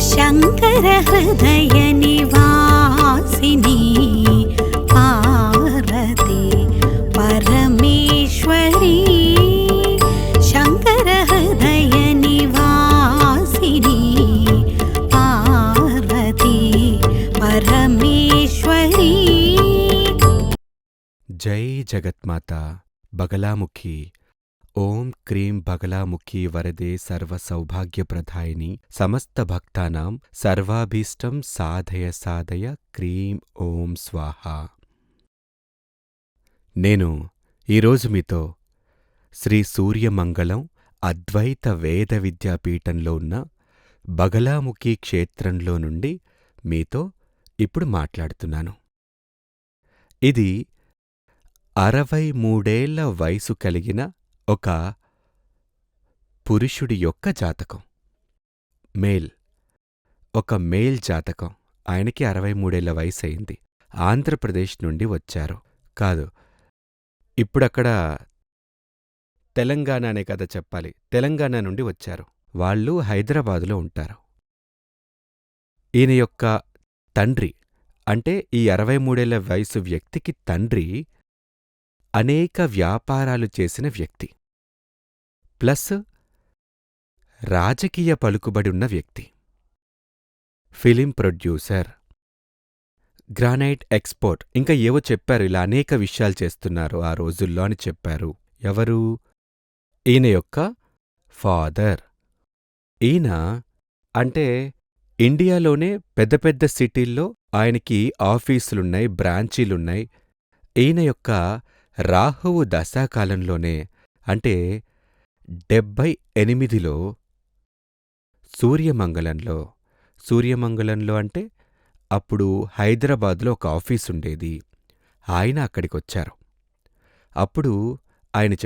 शङ्कर हृदय निवासिनी पार्वती परमेश्वरी शङ्कर हृदय निवासिनी पार्वती परमेश्वरी। जय जगत्माता बगलामुखी। ओम क्रीं बगलामुखी वरदे सर्वसौभाग्यप्रदायिनी समस्त भक्तानां सर्वाभीष्टं साधय साधय क्रीं ఓం స్వాహ। నేను ఈరోజు మీతో శ్రీ సూర్యమంగళం అద్వైత వేద విద్యాపీఠంలో ఉన్న బగలాముఖి క్షేత్రంలో నుండి మీతో ఇప్పుడు మాట్లాడుతున్నాను। ఇది 63 వయసు కలిగిన ఒక పురుషుడి యొక్క జాతకం, ఒక మేల్ జాతకం। ఆయనకి 63 వయసయింది। ఆంధ్రప్రదేశ్ నుండి వచ్చారు కాదు, ఇప్పుడక్కడ తెలంగాణనే కదా చెప్పాలి, తెలంగాణ నుండి వచ్చారు। వాళ్ళు హైదరాబాదులో ఉంటారు। ఈయన యొక్క తండ్రి అంటే ఈ 63 వయసు వ్యక్తికి తండ్రి అనేక వ్యాపారాలు చేసిన వ్యక్తి, ప్లస్ రాజకీయ పలుకుబడున్న వ్యక్తి, ఫిలిం ప్రొడ్యూసర్, గ్రానైట్ ఎక్స్పోర్ట్, ఇంకా ఏవో చెప్పారు। ఇలా అనేక విషయాలు చేస్తున్నారు ఆ రోజుల్లో అని చెప్పారు। ఎవరు? ఈయన యొక్క ఫాదర్। ఈయన అంటే ఇండియాలోనే పెద్ద పెద్ద సిటీల్లో ఆయనకి ఆఫీసులున్నాయి, బ్రాంచీలున్నాయి। ఈయన యొక్క రాహువు దశాకాలంలోనే అంటే 78లో సూర్యమంగళంలో అంటే అప్పుడు హైదరాబాద్లో ఒక ఆఫీసుండేది। ఆయన అక్కడికొచ్చారు। అప్పుడు ఆయనే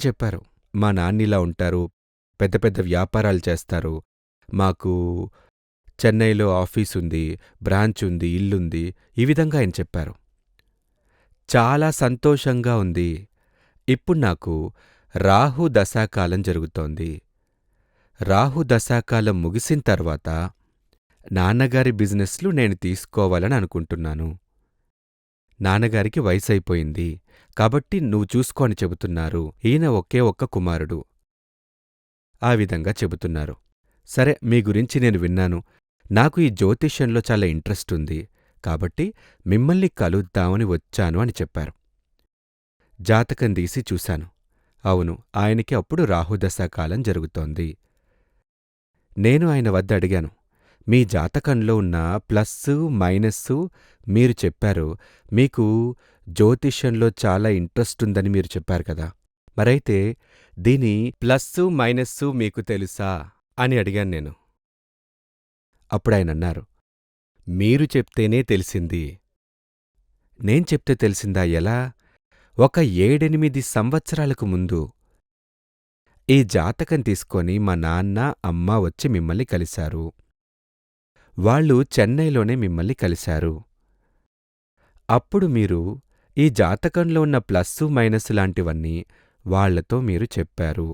చెప్పారు, మా నాన్నిలా ఉంటారు, పెద్ద పెద్ద వ్యాపారాలు చేస్తారు, మాకు చెన్నైలో ఆఫీసుంది, బ్రాంచ్ ఉంది, ఇల్లుంది, ఈ విధంగా ఆయన చెప్పారు। చాలా సంతోషంగా ఉంది। ఇప్పుడు నాకు రాహు దశాకాలం జరుగుతోంది। రాహు దశాకాలం ముగిసిన తర్వాత నాన్నగారి బిజినెస్లు నేను తీసుకోవాలని అనుకుంటున్నాను। నాన్నగారికి వయసైపోయింది కాబట్టి నువ్వు చూసుకో అని చెబుతున్నారు। ఈయన ఒకే ఒక్క కుమారుడు। ఆ విధంగా చెబుతున్నారు। సరే, మీ గురించి నేను విన్నాను, నాకు ఈ జ్యోతిష్యంలో చాలా ఇంట్రెస్ట్ ఉంది కాబట్టి మిమ్మల్ని కలుద్దామని వచ్చాను అని చెప్పారు। జాతకం తీసి చూశాను। అవును, ఆయనకి అప్పుడు రాహుదశాకాలం జరుగుతోంది। నేను ఆయన వద్ద అడిగాను, మీ జాతకంలో ఉన్న ప్లస్సు మైనస్సు మీరు చెప్పారు, మీకు జ్యోతిష్యంలో చాలా ఇంట్రెస్ట్ ఉందని మీరు చెప్పారు కదా, మరైతే దీని ప్లస్సు మైనస్సు మీకు తెలుసా అని అడిగాను నేను। అప్పుడాయనన్నారు, మీరు చెప్తేనే తెలిసింది। నేను చెప్తే తెలిసిందా? ఎలా? ఒక 7-8 సంవత్సరాలకు ముందు ఈ జాతకం తీసుకొని మా నాన్న, అమ్మ వచ్చి మిమ్మల్ని కలిశారు। వాళ్ళు చెన్నైలోనే మిమ్మల్ని కలిశారు। అప్పుడు మీరు ఈ జాతకంలో ఉన్న ప్లస్సు మైనస్సు లాంటివన్నీ వాళ్లతో మీరు చెప్పారు।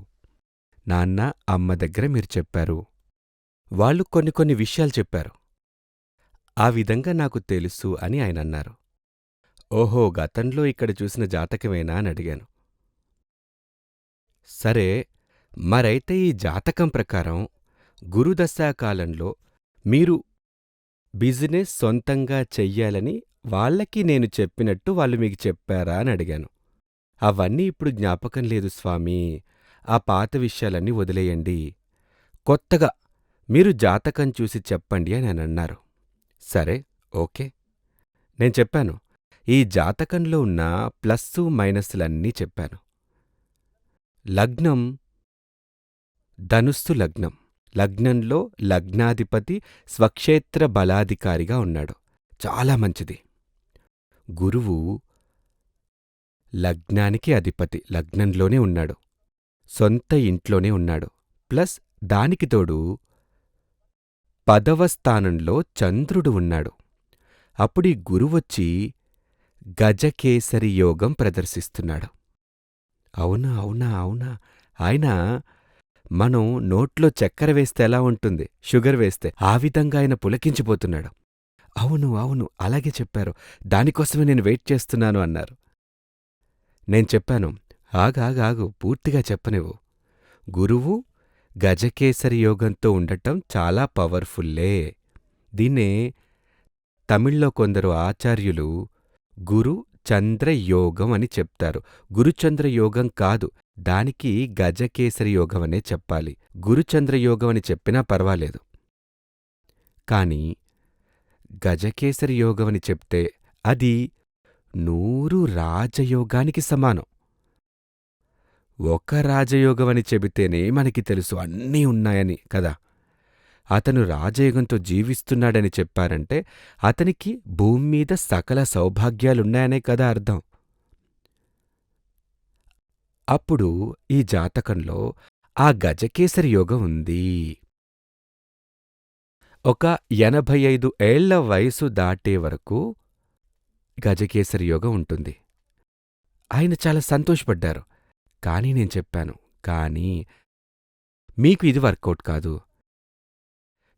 నాన్న, అమ్మ దగ్గర మీరు చెప్పారు। వాళ్ళు కొన్ని విషయాలు చెప్పారు। ఆ విధంగా నాకు తెలుసు అని ఆయనన్నారు। ఓహో, గతంలో ఇక్కడ చూసిన జాతకమేనా అని అడిగాను। సరే, మరైతే ఈ జాతకం ప్రకారం గురుదశాకాలంలో మీరు బిజినెస్ సొంతంగా చెయ్యాలని వాళ్ళకి నేను చెప్పినట్టు వాళ్ళు మీకు చెప్పారా అని అడిగాను। అవన్నీ ఇప్పుడు జ్ఞాపకం లేదు స్వామీ, ఆ పాత విషయాలన్నీ వదిలేయండి, కొత్తగా మీరు జాతకం చూసి చెప్పండి అని అన్నారు। సరే, ఓకే, నేను చెప్పాను। ఈ జాతకంలో ఉన్న ప్లస్సు మైనస్సులన్నీ చెప్పాను। లగ్నం ధనుస్సు లగ్నం, లగ్నంలో లగ్నాధిపతి స్వక్షేత్ర బలాధికారిగా ఉన్నాడు, చాలా మంచిది। గురువు లగ్నానికి అధిపతి, లగ్నంలోనే ఉన్నాడు, సొంత ఇంట్లోనే ఉన్నాడు, ప్లస్ దానికి తోడు 10వ స్థానంలో చంద్రుడు ఉన్నాడు। అప్పుడీ గురువొచ్చి గజకేసరి యోగం ప్రదర్శిస్తున్నాడు। అవునా అవునా అవునా, ఆయన మనం నోట్లో చక్కెర వేస్తే ఎలా ఉంటుంది, షుగర్ వేస్తే, ఆ విధంగా ఆయన పులకించిపోతున్నాడు. అవును, అవును, అలాగే చెప్పారు. దానికోసమే నేను వెయిట్ చేస్తున్నాను అన్నారు. నేను చెప్పాను, ఆగాగాగు, పూర్తిగా చెప్పనివ్వు. గురువు గజకేసరి యోగంతో ఉండటం చాలా పవర్ఫుల్లే. దీన్నే తమిళ్లో కొందరు ఆచార్యులు గురు చంద్ర యోగం అని చెప్తారు. గురుచంద్ర యోగం కాదు, దానికి గజకేసరి యోగమనే చెప్పాలి. గురుచంద్ర యోగం అని చెప్పినా పర్వాలేదు. కాని గజకేసరి యోగమని చెప్తే అది 100 రాజయోగానికి సమానం. ఒక రాజయోగమని చెబితేనే మనకి తెలుసు అన్నీ ఉన్నాయని కదా. అతను రాజయోగంతో జీవిస్తున్నాడని చెప్పారంటే అతనికి భూమ్మీద సకల సౌభాగ్యాలున్నాయనే కదా అర్థం. అప్పుడు ఈ జాతకంలో ఆ గజకేసరి యోగం ఉంది. ఒక 85 ఏళ్ల వయసు దాటే వరకు గజకేసరి యోగం ఉంటుంది. ఆయన చాలా సంతోషపడ్డారు. కానీ నేను చెప్పాను, కానీ మీకు ఇది వర్కౌట్ కాదు.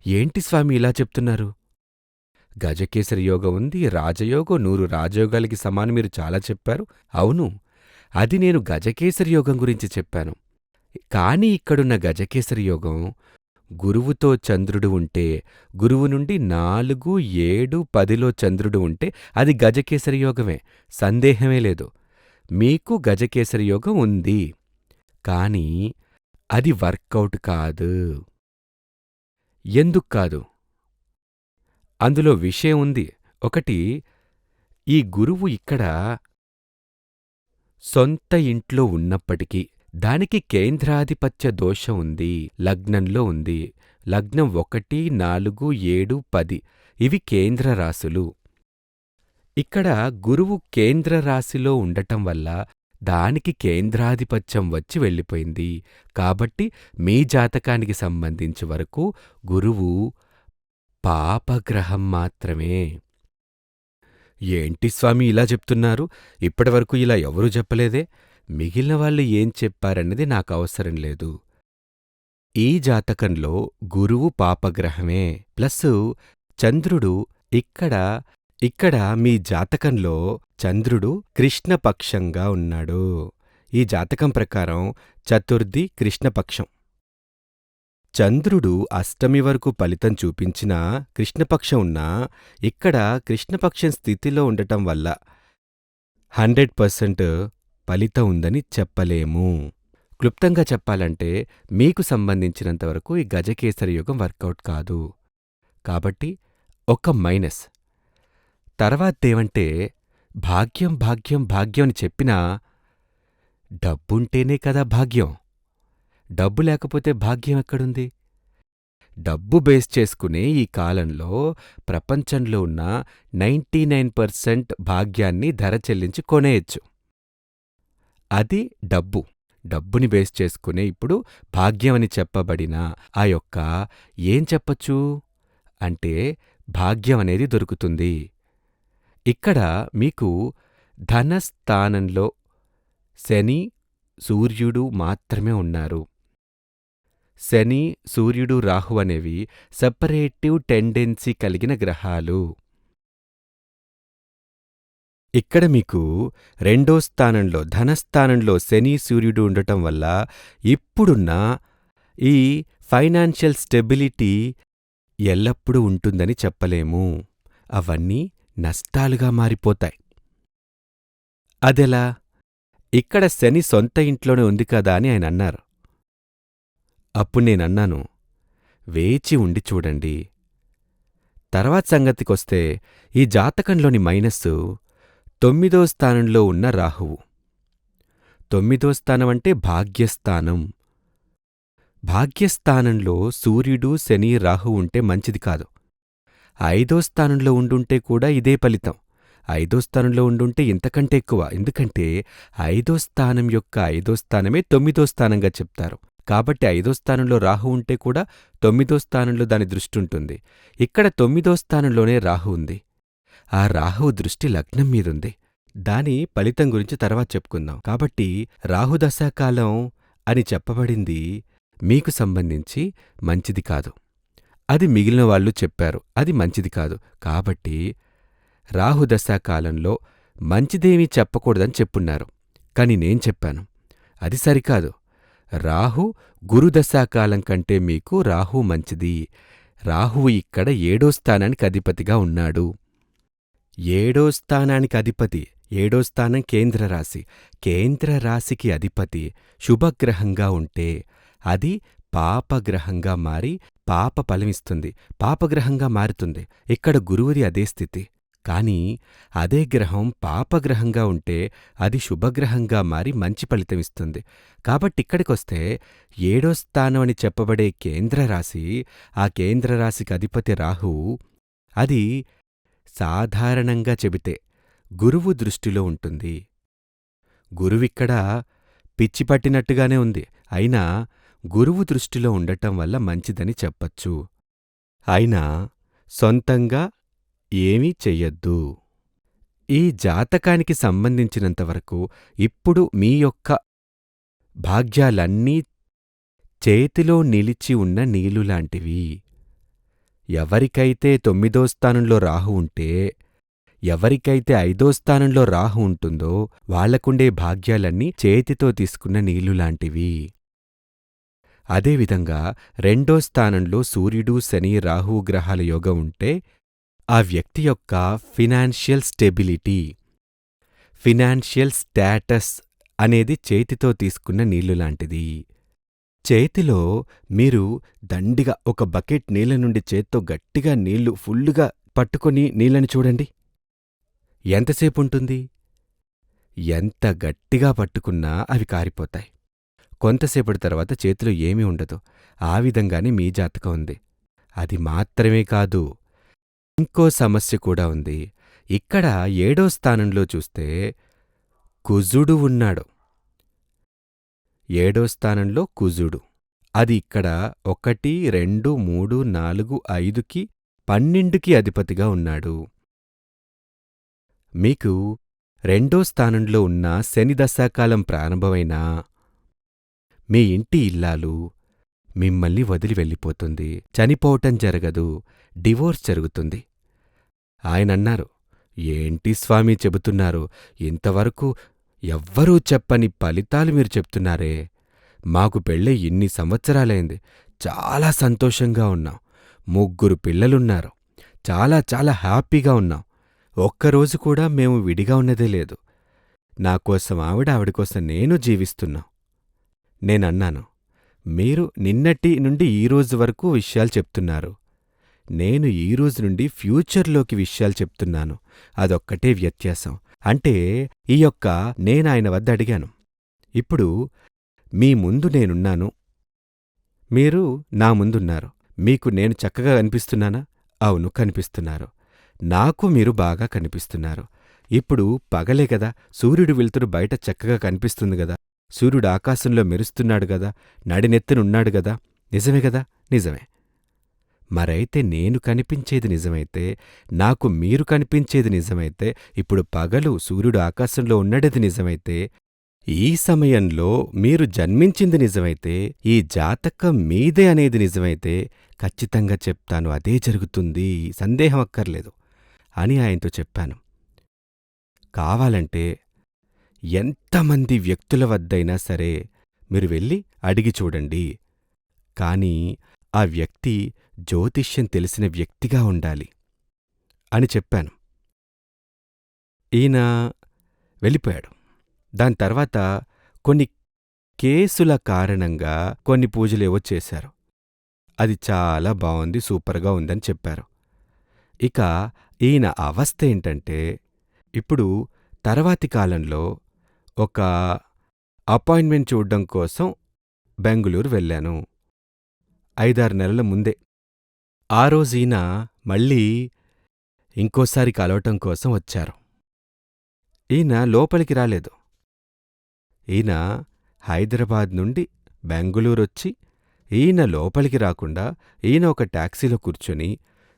ఏంటి స్వామి ఇలా చెప్తున్నారు? గజకేసరి యోగం ఉంది, రాజయోగం 100 రాజయోగాలకి సమానం మీరు చాలా చెప్పారు. అవును, అది నేను గజకేసరి యోగం గురించి చెప్పాను. కాని ఇక్కడున్న గజకేసరి యోగం గురువుతో చంద్రుడు ఉంటే, గురువు నుండి 4, 7, 10లో చంద్రుడు ఉంటే అది గజకేసరి యోగమే, సందేహమే లేదు. మీకు గజకేసరి యోగం ఉంది, కానీ అది వర్కౌట్ కాదు. ఎందుకు కాదు? అందులో విషయం ఉంది. ఒకటి, ఈ గురువు ఇక్కడ సొంత ఇంట్లో ఉన్నప్పటికీ దానికి కేంద్రాధిపత్య దోషం ఉంది, లగ్నంలో ఉంది. లగ్నం 1, 4, 7, 10 ఇవి కేంద్ర రాశులు. ఇక్కడ గురువు కేంద్ర రాశిలో ఉండటం వల్ల దానికి కేంద్రాధిపత్యం వచ్చి వెళ్ళిపోయింది. కాబట్టి మీ జాతకానికి సంబంధించి వరకు గురువు పాపగ్రహం మాత్రమే. ఏంటి స్వామి ఇలా చెప్తున్నారు? ఇప్పటివరకు ఇలా ఎవరూ చెప్పలేదే. మిగిలిన వాళ్ళు ఏం చెప్పారన్నది నాకవసరం లేదు. ఈ జాతకంలో గురువు పాపగ్రహమే, ప్లస్సు చంద్రుడు ఇక్కడ మీ జాతకంలో చంద్రుడు కృష్ణపక్షంగా ఉన్నాడు. ఈ జాతకం ప్రకారం చతుర్థి కృష్ణపక్షం. చంద్రుడు అష్టమి వరకు ఫలితం చూపించినా కృష్ణపక్షం ఉన్నా ఇక్కడ కృష్ణపక్షం స్థితిలో ఉండటం వల్ల 100% ఫలితం ఉందని చెప్పలేము. క్లుప్తంగా చెప్పాలంటే మీకు సంబంధించినంతవరకు ఈ గజకేసరి యోగం వర్కౌట్ కాదు. కాబట్టి ఒక మైనస్. తర్వాతేమంటే భాగ్యం భాగ్యం భాగ్యం అని చెప్పినా డబ్బుంటేనే కదా భాగ్యం. డబ్బు లేకపోతే భాగ్యం ఎక్కడుంది? డబ్బు బేస్ చేసుకునే ఈ కాలంలో ప్రపంచంలో ఉన్న 99% భాగ్యాన్ని ధర చెల్లించి కొనేయచ్చు. అది డబ్బు. డబ్బుని బేస్ చేసుకునే ఇప్పుడు భాగ్యమని చెప్పబడిన ఆ యొక్క ఏం చెప్పచ్చు అంటే భాగ్యం అనేది దొరుకుతుంది. ఇక్కడ మీకు ధనస్థానంలో శని, సూర్యుడు మాత్రమే ఉన్నారు. శని, సూర్యుడు, రాహు అనేవి సెపరేటివ్ టెండెన్సీ కలిగిన గ్రహాలు. ఇక్కడ మీకు 2వ స్థానంలో ధనస్థానంలో శని, సూర్యుడు ఉండటం వల్ల ఇప్పుడున్న ఈ ఫైనాన్షియల్ స్టెబిలిటీ ఎల్లప్పుడూ ఉంటుందని చెప్పలేము. అవన్నీ నష్టాలుగా మారిపోతాయి. అదెలా? ఇక్కడ శని సొంత ఇంట్లోనే ఉంది కదా అని ఆయన అన్నారు. అప్పుడు నేనన్నాను, వేచి ఉండి చూడండి. తర్వాత సంగతికొస్తే ఈ జాతకంలోని మైనస్సు 9వ స్థానంలో ఉన్న రాహువు. 9వ స్థానం అంటే భాగ్యస్థానం. భాగ్యస్థానంలో సూర్యుడు, శని, రాహు ఉంటే మంచిది కాదు. 5వ స్థానంలో ఉండుంటే కూడా ఇదే ఫలితం. 5వ స్థానంలో ఉండుంటే ఇంతకంటే ఎక్కువ. ఎందుకంటే 5వ స్థానం యొక్క 5వ స్థానమే 9వ స్థానంగా చెప్తారు. కాబట్టి 5వ స్థానంలో రాహు ఉంటే కూడా 9వ స్థానంలో దాని దృష్టుంటుంది. ఇక్కడ 9వ స్థానంలోనే రాహు ఉంది. ఆ రాహువు దృష్టి లగ్నం మీదుంది. దాని ఫలితం గురించి తర్వాత చెప్పుకుందాం. కాబట్టి రాహుదశాకాలం అని చెప్పబడింది మీకు సంబంధించి మంచిది కాదు. అది మిగిలిన వాళ్ళు చెప్పారు, అది మంచిది కాదు. కాబట్టి రాహుదశాకాలంలో మంచిదేమీ చెప్పకూడదని చెప్పున్నారు. కాని నేను చెప్పాను, అది సరికాదు. రాహు గురుదశాకాలం కంటే మీకు రాహు మంచిది. రాహువు ఇక్కడ 7వ స్థానానికి అధిపతిగా ఉన్నాడు. 7వ స్థానానికి అధిపతి, 7వ స్థానం కేంద్రరాశి. కేంద్రరాశికి అధిపతి శుభగ్రహంగా ఉంటే అది పాపగ్రహంగా మారి పాప ఫలమిస్తుంది, పాపగ్రహంగా మారుతుంది. ఇక్కడ గురువుది అదే స్థితి. కాని అదే గ్రహం పాపగ్రహంగా ఉంటే అది శుభగ్రహంగా మారి మంచి ఫలితమిస్తుంది. కాబట్టిక్కడికొస్తే 7వ స్థానం అని చెప్పబడే కేంద్రరాశి, ఆ కేంద్రరాశికి అధిపతి రాహువు, అది సాధారణంగా చెబితే గురువు దృష్టిలో ఉంటుంది. గురువిక్కడ పిచ్చిపట్టినట్టుగానే ఉంది. అయినా గురువు దృష్టిలో ఉండటం వల్ల మంచిదని చెప్పచ్చు. అయినా సొంతంగా ఏమీ చెయ్యొద్దు. ఈ జాతకానికి సంబంధించినంతవరకు ఇప్పుడు మీ యొక్క భాగ్యాలన్నీ చేతిలో నిలిచి ఉన్న నీళ్లులాంటివి. ఎవరికైతే 9వ స్థానంలో రాహు ఉంటే, ఎవరికైతే 5వ స్థానంలో రాహు ఉంటుందో వాళ్లకుండే భాగ్యాలన్నీ చేతితో తీసుకున్న నీళ్లులాంటివి. అదేవిధంగా 2వ స్థానంలో సూర్యుడు, శని, రాహు గ్రహాల యోగం ఉంటే ఆ వ్యక్తి యొక్క ఫినాన్షియల్ స్టెబిలిటీ, ఫినాన్షియల్ స్టేటస్ అనేది చేతితో తీసుకున్న నీళ్లులాంటిది. చేతిలో మీరు దండిగా ఒక బకెట్ నీళ్ల నుండి చేత్తో గట్టిగా నీళ్లు ఫుల్లుగా పట్టుకొని నీళ్లను చూడండి, ఎంతసేపుంటుంది? ఎంత గట్టిగా పట్టుకున్నా అవి కారిపోతాయి. కొంతసేపటి తర్వాత చేతిలో ఏమీ ఉండదు. ఆ విధంగానే మీ జాతకం ఉంది. అది మాత్రమే కాదు, ఇంకో సమస్య కూడా ఉంది. ఇక్కడ 7వ స్థానంలో చూస్తే కుజుడు ఉన్నాడు. 7వ స్థానంలో కుజుడు. అది ఇక్కడ 1, 2, 3, 4, 5కి 12కి అధిపతిగా ఉన్నాడు. మీకు 2వ స్థానంలో ఉన్న శని దశాకాలం ప్రారంభమైనా మీ ఇంటి ఇల్లాలు మిమ్మల్ని వదిలి వెళ్ళిపోతుంది. చనిపోవటం జరగదు, డివోర్స్ జరుగుతుంది. ఆయనన్నారు, ఏంటి స్వామీ చెబుతున్నారు? ఇంతవరకు ఎవ్వరూ చెప్పని ఫలితాలు మీరు చెప్తున్నారే. మాకు పెళ్ళై ఇన్ని సంవత్సరాలైంది, చాలా సంతోషంగా ఉన్నాం, 3 పిల్లలున్నారు, చాలా చాలా హ్యాపీగా ఉన్నాం. ఒక్కరోజు కూడా మేము విడిగా ఉన్నదే లేదు. నాకోసం ఆవిడకోసం నేను జీవిస్తున్నాం. నేనన్నాను, మీరు నిన్నటి నుండి ఈరోజు వరకు విషయాలు చెప్తున్నారు, నేను ఈరోజు నుండి ఫ్యూచర్లోకి విషయాలు చెప్తున్నాను. అదొక్కటే వ్యత్యాసం. అంటే ఈ యొక్క నేనాయన వద్ద అడిగాను, ఇప్పుడు మీ ముందు నేనున్నాను, మీరు నా ముందున్నారు. మీకు నేను చక్కగా కనిపిస్తున్నానా? అవును, కనిపిస్తున్నారు. నాకు మీరు బాగా కనిపిస్తున్నారు. ఇప్పుడు పగలే గదా, సూర్యుడు వెలుతురు బయట చక్కగా కనిపిస్తుంది గదా, సూర్యుడు ఆకాశంలో మెరుస్తున్నాడు గదా, నడినెత్తునున్నాడు గదా, నిజమే గదా? నిజమే. మరైతే నేను కనిపించేది నిజమైతే, నాకు మీరు కనిపించేది నిజమైతే, ఇప్పుడు పగలు సూర్యుడు ఆకాశంలో ఉన్నది నిజమైతే, ఈ సమయంలో మీరు జన్మించింది నిజమైతే, ఈ జాతకం మీదే అనేది నిజమైతే, ఖచ్చితంగా చెప్తాను, అదే జరుగుతుంది, సందేహం అక్కర్లేదు అని ఆయనతో చెప్పాను. కావాలంటే ఎంతమంది వ్యక్తుల వద్దైనా సరే మీరు వెళ్ళి అడిగి చూడండి. కాని ఆ వ్యక్తి జ్యోతిష్యం తెలిసిన వ్యక్తిగా ఉండాలి అని చెప్పాను. ఈయన వెళ్ళిపోయాడు. దాని తర్వాత కొన్ని కేసుల కారణంగా కొన్ని పూజలేవో చేశారు. అది చాలా బావుంది, సూపర్గా ఉందని చెప్పారు. ఇక ఈయన అవస్థ ఏంటంటే, ఇప్పుడు తర్వాతి కాలంలో ఒక అపాయింట్మెంట్ చూడ్డం కోసం బెంగుళూరు వెళ్ళాను. 5-6 నెలల ముందే. ఆ రోజీన మళ్ళీ ఇంకోసారి కలవటం కోసం వచ్చారు. ఈయన లోపలికి రాలేదు. ఈయన హైదరాబాద్ నుండి బెంగుళూరొచ్చి, ఈయన లోపలికి రాకుండా ఈయన ఒక టాక్సీలో కూర్చొని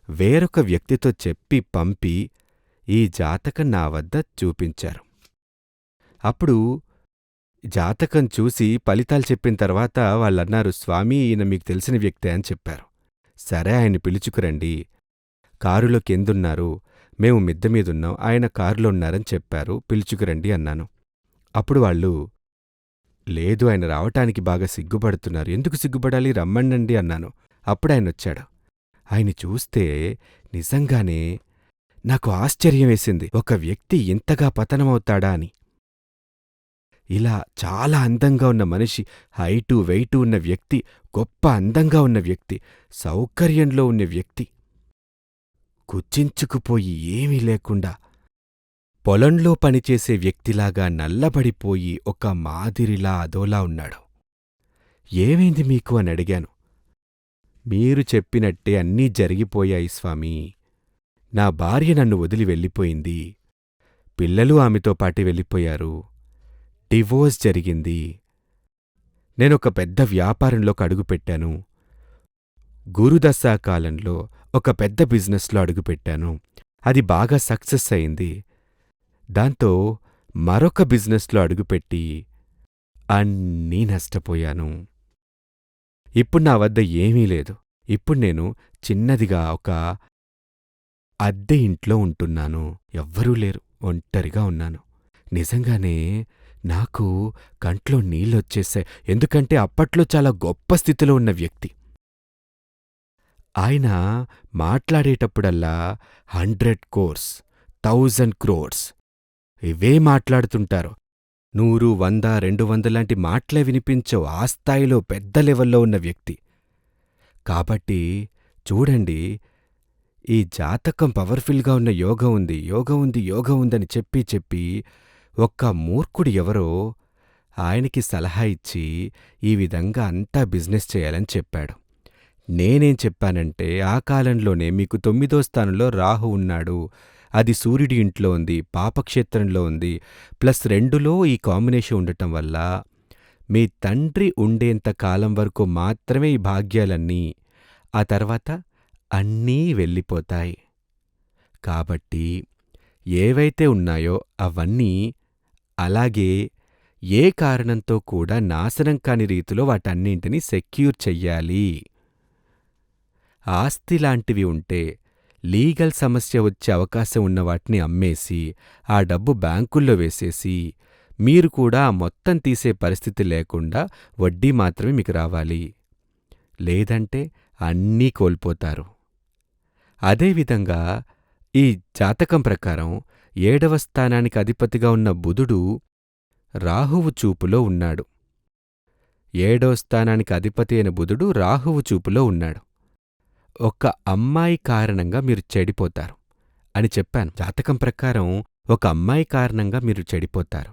వేరొక వ్యక్తితో చెప్పి పంపి ఈ జాతకం నా వద్ద చూపించారు. అప్పుడు జాతకం చూసి ఫలితాలు చెప్పిన తర్వాత వాళ్ళన్నారు, స్వామీ ఈయన మీకు తెలిసిన వ్యక్తే అని చెప్పారు. సరే ఆయన్ని పిలుచుకురండి. కారులో కిందున్నారు, మేము మిద్దె మీదున్నాం, ఆయన కారులో ఉన్నారని చెప్పారు, పిలుచుకురండి అన్నాను. అప్పుడు వాళ్ళు, లేదు ఆయన రావటానికి బాగా సిగ్గుపడుతున్నారు. ఎందుకు సిగ్గుపడాలి, రమ్మనండి అన్నాను. అప్పుడాయనొచ్చాడు. ఆయన్ని చూస్తే నిజంగానే నాకు ఆశ్చర్యం వేసింది. ఒక వ్యక్తి ఇంతగా పతనమవుతాడా అని. ఇలా చాలా అందంగా ఉన్న మనిషి, హైటు వెయిటు ఉన్న వ్యక్తి, గొప్ప అందంగా ఉన్న వ్యక్తి, సౌకర్యంలో ఉన్న వ్యక్తి, కుచించుకుపోయి ఏమీ లేకుండా పొలంలో పనిచేసే వ్యక్తిలాగా నల్లబడిపోయి ఒక మాదిరిలా అదోలా ఉన్నాడు. ఏమైంది మీకు అని అడిగాను. మీరు చెప్పినట్టే అన్నీ జరిగిపోయాయి స్వామీ. నా భార్య నన్ను వదిలి వెళ్ళిపోయింది. పిల్లలు ఆమెతో పాటి వెళ్ళిపోయారు. డివోర్స్ జరిగింది. నేనొక పెద్ద వ్యాపారంలోకి అడుగుపెట్టాను. గురుదశాకాలంలో ఒక పెద్ద బిజినెస్లో అడుగుపెట్టాను. అది బాగా సక్సెస్ అయింది. దాంతో మరొక బిజినెస్లో అడుగుపెట్టి అన్నీ నష్టపోయాను. ఇప్పుడు నా వద్ద ఏమీ లేదు. ఇప్పుడు నేను చిన్నదిగా ఒక అద్దె ఇంట్లో ఉంటున్నాను. ఎవ్వరూ లేరు. ఒంటరిగా ఉన్నాను. నిజంగానే నాకు కంట్లో నీళ్ళొచ్చేశాయి. ఎందుకంటే అప్పట్లో చాలా గొప్ప స్థితిలో ఉన్న వ్యక్తి. ఆయన మాట్లాడేటప్పుడల్లా 100 crores, 1000 crores ఇవే మాట్లాడుతుంటారు. 100, 100, 200 లాంటి మాటలే వినిపించవు. ఆ స్థాయిలో పెద్ద లెవెల్లో ఉన్న వ్యక్తి. కాబట్టి చూడండి, ఈ జాతకం పవర్ఫుల్గా ఉన్న యోగం ఉంది, యోగం ఉంది, యోగం ఉందని చెప్పి చెప్పి ఒక్క మూర్ఖుడు ఎవరో ఆయనకి సలహా ఇచ్చి ఈ విధంగా అంతా బిజినెస్ చేయాలని చెప్పాడు. నేనేం చెప్పానంటే, ఆ కాలంలోనే మీకు 9వ స్థానంలో రాహు ఉన్నాడు, అది సూర్యుడి ఇంట్లో ఉంది, పాపక్షేత్రంలో ఉంది, +2లో ఈ కాంబినేషన్ ఉండటం వల్ల మీ తండ్రి ఉండేంత కాలం వరకు మాత్రమే ఈ భాగ్యాలన్నీ, ఆ తర్వాత అన్నీ వెళ్ళిపోతాయి. కాబట్టి ఏవైతే ఉన్నాయో అవన్నీ అలాగే ఏ కారణంతో కూడా నాశనం కాని రీతిలో వాటన్నింటినీ సెక్యూర్ చెయ్యాలి. ఆస్తిలాంటివి ఉంటే లీగల్ సమస్య వచ్చే అవకాశం ఉన్న వాటిని అమ్మేసి ఆ డబ్బు బ్యాంకుల్లో వేసేసి మీరు కూడా ఆ మొత్తం తీసే పరిస్థితి లేకుండా వడ్డీ మాత్రమే మీకు రావాలి. లేదంటే అన్నీ కోల్పోతారు. అదేవిధంగా ఈ జాతకం ప్రకారం 7వ స్థానానికి అధిపతిగా ఉన్న బుధుడు రాహువు చూపులో ఉన్నాడు. 7వ స్థానానికి అధిపతి అయిన బుధుడు రాహువు చూపులో ఉన్నాడు. ఒక అమ్మాయి కారణంగా మీరు చెడిపోతారు అని చెప్పాను. జాతకం ప్రకారం ఒక అమ్మాయి కారణంగా మీరు చెడిపోతారు.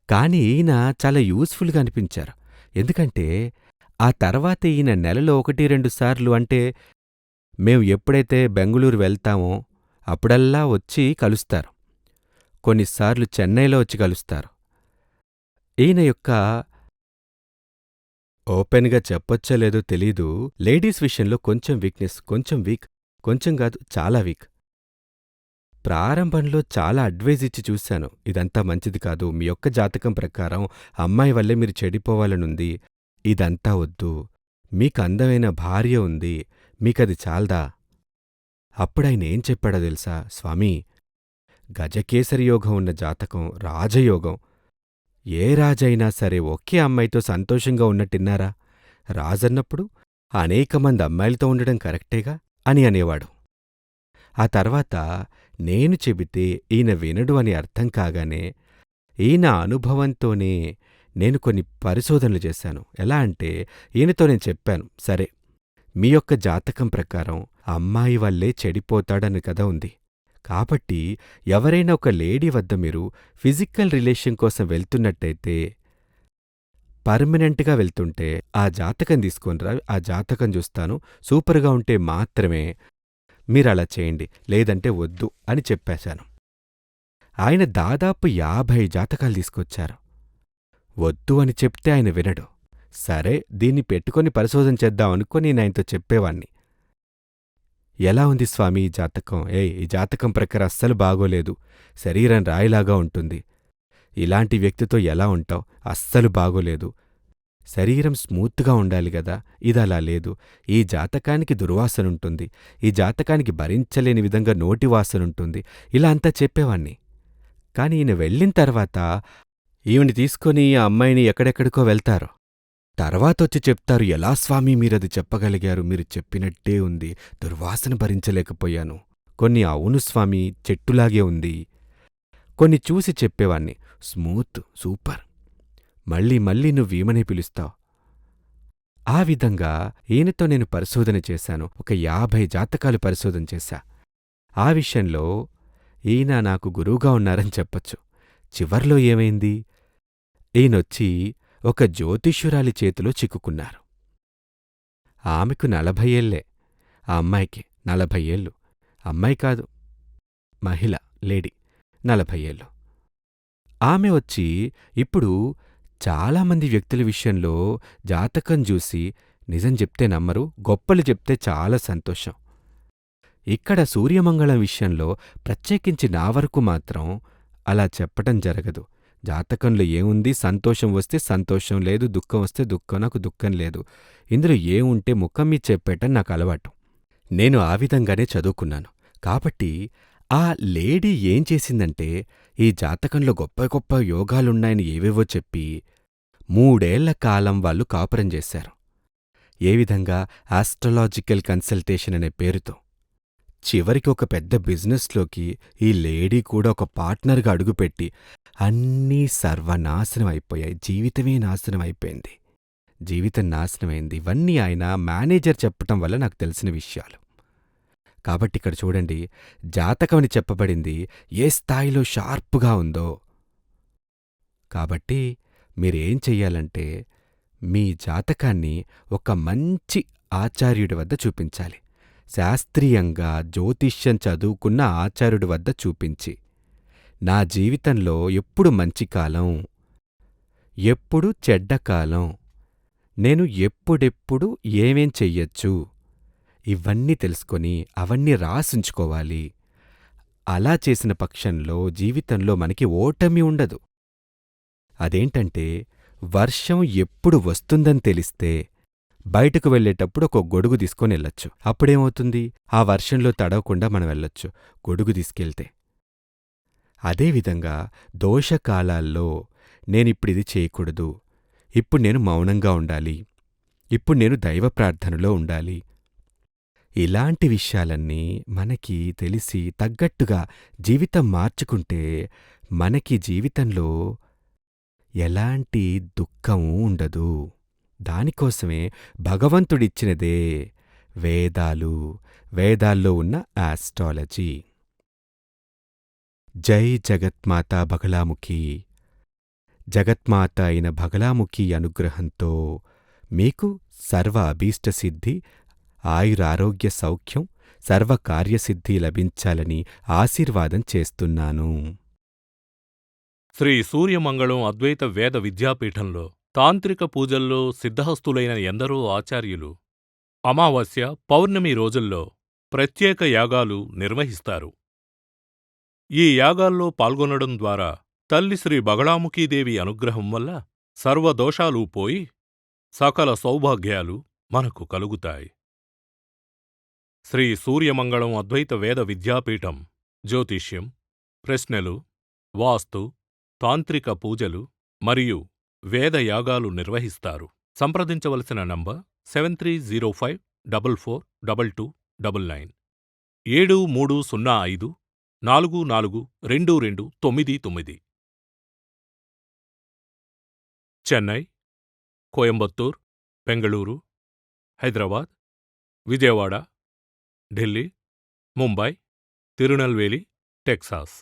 కాని ఈయన చాలా యూస్ఫుల్గా అనిపించారు. ఎందుకంటే ఆ తర్వాత ఈయన నెలలో 1-2 సార్లు, అంటే మేము ఎప్పుడైతే బెంగుళూరు వెళ్తామో అప్పుడల్లా వచ్చి కలుస్తారు. కొన్నిసార్లు చెన్నైలో వచ్చి కలుస్తారు. ఈయన యొక్క ఓపెన్గా చెప్పొచ్చో లేదో తెలీదు, లేడీస్ విషయంలో కొంచెం వీక్నెస్, కొంచెం కాదు చాలా వీక్. ప్రారంభంలో చాలా అడ్వైజ్ ఇచ్చి చూశాను, ఇదంతా మంచిది కాదు, మీ యొక్క జాతకం ప్రకారం అమ్మాయి వల్లే మీరు చెడిపోవాలనుంది, ఇదంతా వద్దు, మీకు అందమైన భార్య ఉంది, మీకది చాల్దా? అప్పుడాయన ఏం చెప్పాడో తెలుసా? స్వామీ, గజకేసరి యోగం ఉన్న జాతకం రాజయోగం. ఏ రాజైనా సరే ఒకే అమ్మాయితో సంతోషంగా ఉన్నట్టిన్నారా? రాజన్నప్పుడు అనేక మంది అమ్మాయిలతో ఉండడం కరెక్టేగా అని అనేవాడు. ఆ తర్వాత నేను చెబితే ఈయన వినడు అని అర్థం కాగానే ఈయన అనుభవంతోనే నేను కొన్ని పరిశోధనలు చేశాను. ఎలా అంటే, ఈయనతో నేను చెప్పాను, సరే మీ యొక్క జాతకం ప్రకారం అమ్మాయి వల్లే చెడిపోతాడని కదా ఉంది. కాబట్టి ఎవరైనా ఒక లేడీ వద్ద మీరు ఫిజికల్ రిలేషన్ కోసం వెళ్తున్నట్టయితే, పర్మనెంట్గా వెళ్తుంటే ఆ జాతకం తీసుకొనిరా, ఆ జాతకం చూస్తాను, సూపర్గా ఉంటే మాత్రమే మీరలా చేయండి, లేదంటే వద్దు అని చెప్పేశాను. ఆయన దాదాపు 50 జాతకాలు తీసుకొచ్చారు. వద్దు అని చెప్తే ఆయన వినడు. సరే దీన్ని పెట్టుకొని పరిశోధన చేద్దామనుకొని నేను ఆయనతో చెప్పేవాణ్ణి. ఎలా ఉంది స్వామీ ఈ జాతకం? ఈ జాతకం ప్రకారం అస్సలు బాగోలేదు, శరీరం రాయిలాగా ఉంటుంది, ఇలాంటి వ్యక్తితో ఎలా ఉంటావు? అస్సలు బాగోలేదు. శరీరం స్మూత్గా ఉండాలి గదా! ఇదలా లేదు. ఈ జాతకానికి దుర్వాసనుంటుంది. ఈ జాతకానికి భరించలేని విధంగా నోటివాసనుంటుంది. ఇలా అంతా చెప్పేవాణ్ణి. కాని ఈయన వెళ్ళిన తర్వాత ఈవిని తీసుకొని ఆ అమ్మాయిని ఎక్కడెక్కడికో వెళ్తారు. తర్వాతొచ్చి చెప్తారు, ఎలా స్వామీ మీరది చెప్పగలిగారు? మీరు చెప్పినట్టే ఉంది. దుర్వాసన భరించలేకపోయాను. కొన్ని అవును స్వామీ చెట్టులాగే ఉంది. కొన్ని చూసి చెప్పేవాణ్ణి, స్మూత్, సూపర్. మళ్ళీ మళ్ళీ నువ్వీమనే పిలుస్తావు. ఆ విధంగా ఈయనతో నేను పరిశోధన చేశాను. ఒక 50 జాతకాలు పరిశోధన చేశా. ఆ విషయంలో ఈయన నాకు గురువుగా ఉన్నారని చెప్పొచ్చు. చివర్లో ఏమైంది? ఈయనొచ్చి ఒక జ్యోతిష్యురాలి చేతిలో చిక్కుకున్నారు. ఆమెకు 40 ఏళ్లే. ఆ అమ్మాయికి 40 ఏళ్ళు. అమ్మాయి కాదు, మహిళ, లేడీ, 40 ఏళ్ళు. ఆమె వచ్చి ఇప్పుడు చాలామంది వ్యక్తుల విషయంలో జాతకం చూసి నిజం చెప్తే నమ్మరు, గొప్పలు చెప్తే చాలా సంతోషం. ఇక్కడ సూర్యమంగళం విషయంలో ప్రత్యేకించి నా వరకు మాత్రం అలా చెప్పటం జరగదు. జాతకంలో ఏముంది? సంతోషం వస్తే సంతోషం లేదు, దుఃఖం వస్తే దుఃఖం. నాకు దుఃఖం లేదు. ఇందులో ఏముంటే ముఖం మీద చెప్పేయటం నాకు అలవాటు. నేను ఆ విధంగానే చదువుకున్నాను. కాబట్టి ఆ లేడీ ఏం చేసిందంటే, ఈ జాతకంలో గొప్ప గొప్ప యోగాలున్నాయని ఏవేవో చెప్పి 3 ఏళ్ల కాలం వాళ్ళు కాపురం చేశారు. ఏ విధంగా? ఆస్ట్రలాజికల్ కన్సల్టేషన్ అనే పేరుతో. చివరికి ఒక పెద్ద బిజినెస్లోకి ఈ లేడీ కూడా ఒక పార్ట్నర్గా అడుగుపెట్టి అన్నీ సర్వనాశనం అయిపోయాయి. జీవితమే నాశనం అయిపోయింది. జీవితం నాశనమైంది. ఇవన్నీ ఆయన మేనేజర్ చెప్పటం వల్ల నాకు తెలిసిన విషయాలు. కాబట్టి ఇక్కడ చూడండి, జాతకమని చెప్పబడింది ఏ స్థాయిలో షార్పుగా ఉందో. కాబట్టి మీరేం చెయ్యాలంటే, మీ జాతకాన్ని ఒక మంచి ఆచార్యుడి వద్ద చూపించాలి. శాస్త్రీయంగా జ్యోతిష్యం చదువుకున్న ఆచార్యుడి వద్ద చూపించి, నా జీవితంలో ఎప్పుడు మంచి కాలం, ఎప్పుడు చెడ్డకాలం, నేను ఎప్పుడెప్పుడు ఏమేం చెయ్యొచ్చు, ఇవన్నీ తెలుసుకొని అవన్నీ రాసుంచుకోవాలి. అలా చేసిన పక్షంలో జీవితంలో మనకి ఓటమి ఉండదు. అదేంటంటే, వర్షం ఎప్పుడు వస్తుందని తెలిస్తే బయటకు వెళ్ళేటప్పుడు ఒక గొడుగు తీసుకొనెళ్ళొచ్చు. అప్పుడేమవుతుంది? ఆ వర్షంలో తడవకుండా మనం వెళ్ళొచ్చు గొడుగు తీసుకెళ్తే. అదేవిధంగా దోషకాలాల్లో నేనిప్పుడిది చేయకూడదు, ఇప్పుడు నేను మౌనంగా ఉండాలి, ఇప్పుడు నేను దైవ ప్రార్థనలో ఉండాలి. ఇలాంటి విషయాలన్నీ మనకి తెలిసి తగ్గట్టుగా జీవితం మార్చుకుంటే మనకి జీవితంలో ఎలాంటి దుఃఖమూ ఉండదు. దానికోసమే భగవంతుడిచ్చినదే వేదాలు, వేదాల్లో ఉన్న ఆస్ట్రాలజీ. జై జగత్మాత బగళాముఖి. జగత్మాత అయిన బగళాముఖి అనుగ్రహంతో మీకు సర్వ అభీష్టసిద్ధి, ఆయురారోగ్య సౌఖ్యం, సర్వకార్యసిద్ధి లభించాలని ఆశీర్వాదం చేస్తున్నాను. శ్రీ సూర్యమంగళం అద్వైత వేద విద్యాపీఠంలో తాంత్రిక పూజల్లో సిద్ధహస్తులైన ఎందరో ఆచార్యులు అమావాస్య, పౌర్ణమి రోజుల్లో ప్రత్యేక యాగాలు నిర్వహిస్తారు. ఈ యాగాల్లో పాల్గొనడం ద్వారా తల్లి శ్రీ బగళాముఖీదేవి అనుగ్రహం వల్ల సర్వదోషాలూ పోయి సకల సౌభాగ్యాలు మనకు కలుగుతాయి. శ్రీ సూర్యమంగళం అద్వైత వేద విద్యాపీఠం జ్యోతిష్యం, ప్రశ్నలు, వాస్తు, తాంత్రిక పూజలు మరియు వేదయాగాలు నిర్వహిస్తారు. సంప్రదించవలసిన నంబర్ 7305442299 7305442299. చెన్నై, కోయంబత్తూర్, బెంగళూరు, హైదరాబాద్, విజయవాడ, ఢిల్లీ, ముంబై, తిరునల్వేలి, టెక్సాస్.